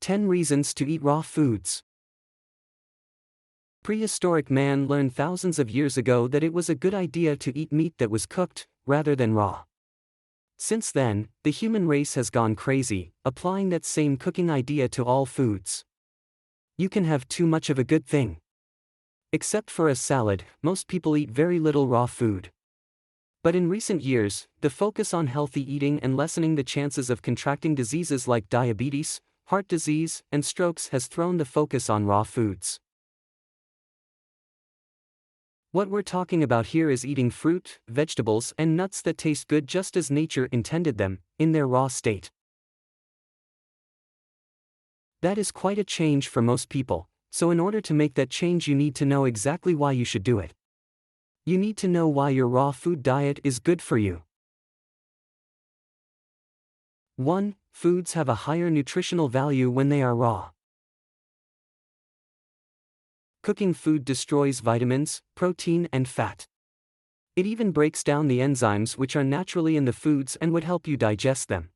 10 reasons to eat raw foods. Prehistoric man learned thousands of years ago that it was a good idea to eat meat that was cooked, rather than raw. Since then, the human race has gone crazy, applying that same cooking idea to all foods. You can have too much of a good thing. Except for a salad, most people eat very little raw food. But in recent years, the focus on healthy eating and lessening the chances of contracting diseases like diabetes, heart disease, and strokes has thrown the focus on raw foods. What we're talking about here is eating fruit, vegetables, and nuts that taste good just as nature intended them, in their raw state. That is quite a change for most people, so in order to make that change you need to know exactly why you should do it. You need to know why your raw food diet is good for you. 1. Foods have a higher nutritional value when they are raw. Cooking food destroys vitamins, protein, and fat. It even breaks down the enzymes which are naturally in the foods and would help you digest them.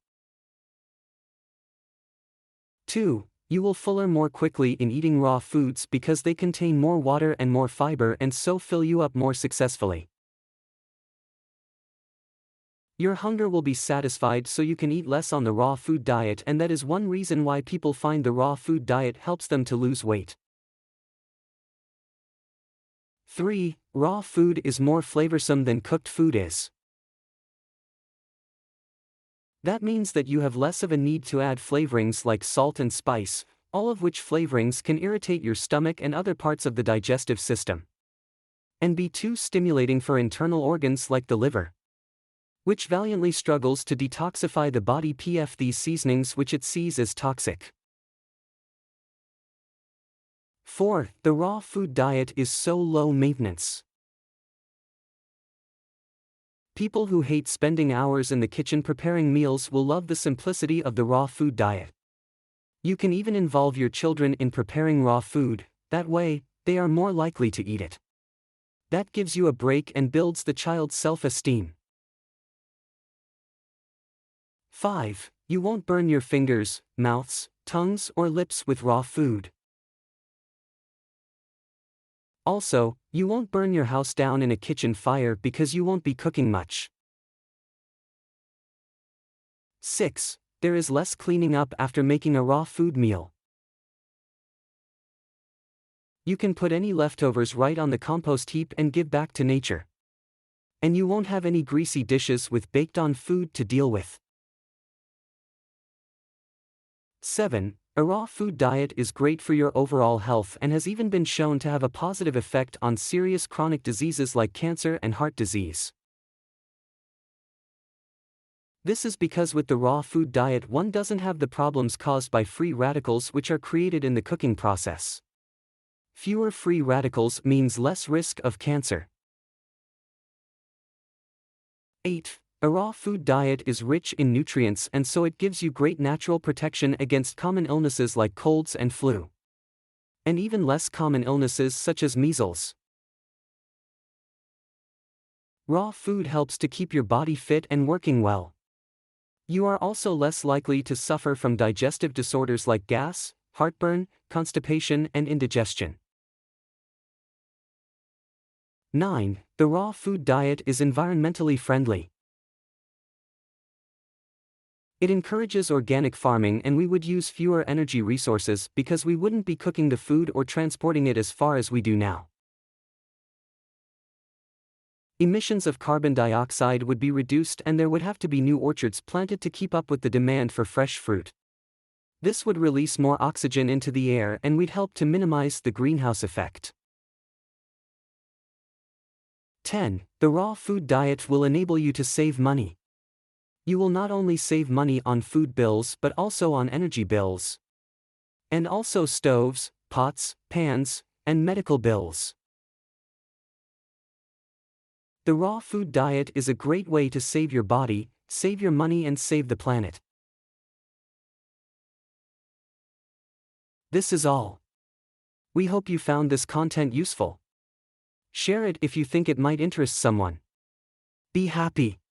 2. You will fuller more quickly in eating raw foods because they contain more water and more fiber and so fill you up more successfully. Your hunger will be satisfied so you can eat less on the raw food diet, and that is one reason why people find the raw food diet helps them to lose weight. 3. Raw food is more flavorsome than cooked food is. That means that you have less of a need to add flavorings like salt and spice, all of which flavorings can irritate your stomach and other parts of the digestive system, and be too stimulating for internal organs like the liver, which valiantly struggles to detoxify the body of these seasonings which it sees as toxic. 4. The raw food diet is so low maintenance. People who hate spending hours in the kitchen preparing meals will love the simplicity of the raw food diet. You can even involve your children in preparing raw food, that way, they are more likely to eat it. That gives you a break and builds the child's self-esteem. 5. You won't burn your fingers, mouths, tongues, or lips with raw food. Also, you won't burn your house down in a kitchen fire because you won't be cooking much. 6. There is less cleaning up after making a raw food meal. You can put any leftovers right on the compost heap and give back to nature. And you won't have any greasy dishes with baked-on food to deal with. 7. A raw food diet is great for your overall health and has even been shown to have a positive effect on serious chronic diseases like cancer and heart disease. This is because with the raw food diet one doesn't have the problems caused by free radicals which are created in the cooking process. Fewer free radicals means less risk of cancer. 8. A raw food diet is rich in nutrients and so it gives you great natural protection against common illnesses like colds and flu. And even less common illnesses such as measles. Raw food helps to keep your body fit and working well. You are also less likely to suffer from digestive disorders like gas, heartburn, constipation, and indigestion. 9. The raw food diet is environmentally friendly. It encourages organic farming and we would use fewer energy resources because we wouldn't be cooking the food or transporting it as far as we do now. Emissions of carbon dioxide would be reduced and there would have to be new orchards planted to keep up with the demand for fresh fruit. This would release more oxygen into the air and we'd help to minimize the greenhouse effect. 10. The raw food diet will enable you to save money. You will not only save money on food bills but also on energy bills. And also stoves, pots, pans, and medical bills. The raw food diet is a great way to save your body, save your money and save the planet. This is all. We hope you found this content useful. Share it if you think it might interest someone. Be happy.